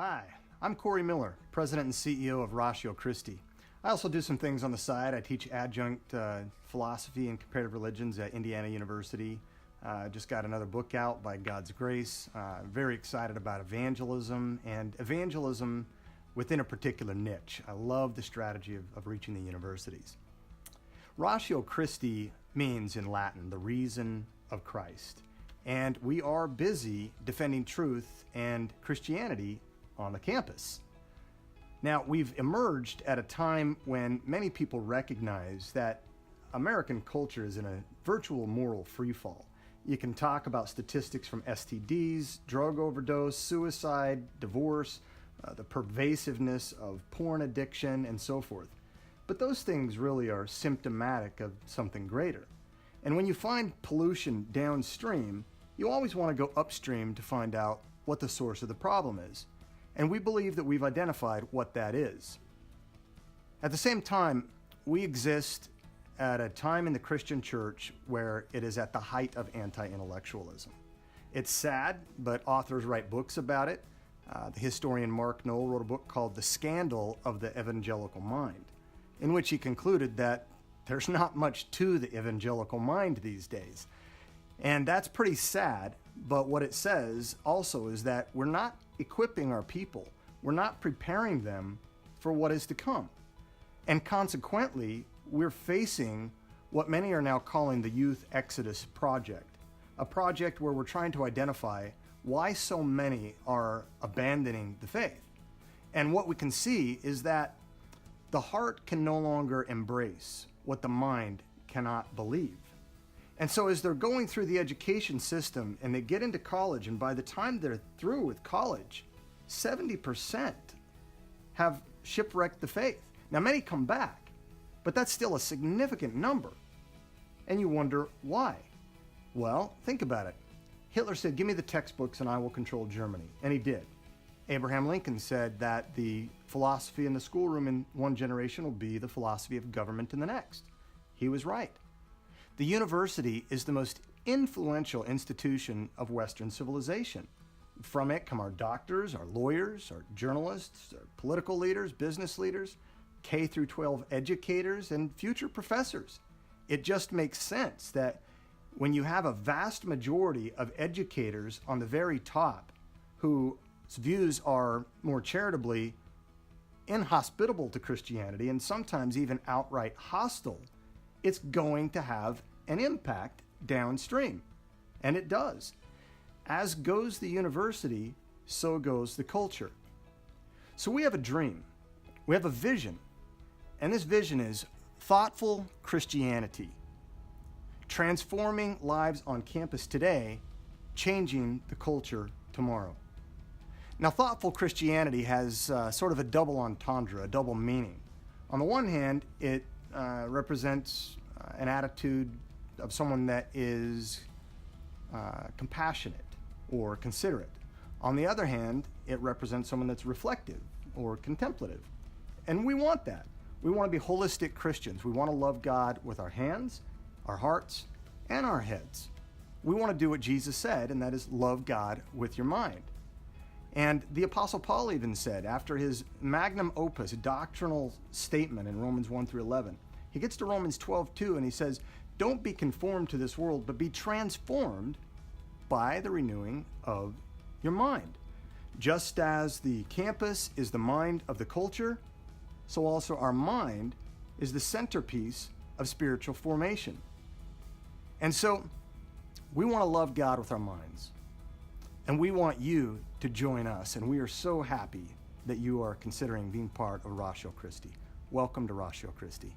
Hi, I'm Corey Miller, President and CEO of Ratio Christi. I also do some things on the side. I teach adjunct philosophy and comparative religions at Indiana University. Just got another book out, by God's grace. Very excited about evangelism and evangelism within a particular niche. I love the strategy of reaching the universities. Ratio Christi means in Latin, the reason of Christ. And we are busy defending truth and Christianity on the campus. Now, we've emerged at a time when many people recognize that American culture is in a virtual moral freefall. You can talk about statistics from STDs, drug overdose, suicide, divorce, the pervasiveness of porn addiction, and so forth. But those things really are symptomatic of something greater. And when you find pollution downstream, you always want to go upstream to find out what the source of the problem is. And we believe that we've identified what that is. At the same time, we exist at a time in the Christian church where it is at the height of anti-intellectualism. It's sad, but authors write books about it. The historian Mark Knoll wrote a book called The Scandal of the Evangelical Mind, in which he concluded that there's not much to the evangelical mind these days. And that's pretty sad, but what it says also is that we're not equipping our people. We're not preparing them for what is to come. And consequently, we're facing what many are now calling the Youth Exodus Project, a project where we're trying to identify why so many are abandoning the faith. And what we can see is that the heart can no longer embrace what the mind cannot believe. And so as they're going through the education system and they get into college, and by the time they're through with college, 70% have shipwrecked the faith. Now, many come back, but that's still a significant number. And you wonder why. Well, think about it. Hitler said, "Give me the textbooks and I will control Germany." And he did. Abraham Lincoln said that the philosophy in the schoolroom in one generation will be the philosophy of government in the next. He was right. The university is the most influential institution of Western civilization. From it come our doctors, our lawyers, our journalists, our political leaders, business leaders, K through 12 educators, and future professors. It just makes sense that when you have a vast majority of educators on the very top whose views are more charitably inhospitable to Christianity and sometimes even outright hostile, it's going to have an impact downstream. And it does. As goes the university, so goes the culture. So we have a dream. We have a vision. And this vision is thoughtful Christianity. Transforming lives on campus today, changing the culture tomorrow. Now, thoughtful Christianity has sort of a double entendre, a double meaning. On the one hand, it represents an attitude of someone that is compassionate or considerate. On the other hand, it represents someone that's reflective or contemplative. And we want that. We want to be holistic Christians. We want to love God with our hands, our hearts, and our heads. We want to do what Jesus said, and that is love God with your mind. And the Apostle Paul even said, after his magnum opus doctrinal statement in Romans 1 through 11, he gets to Romans 12:2, and he says, "Don't be conformed to this world, but be transformed by the renewing of your mind." Just as the campus is the mind of the culture, so also our mind is the centerpiece of spiritual formation. And so we want to love God with our minds. And we want you to join us. And we are so happy that you are considering being part of Ratio Christi. Welcome to Ratio Christi.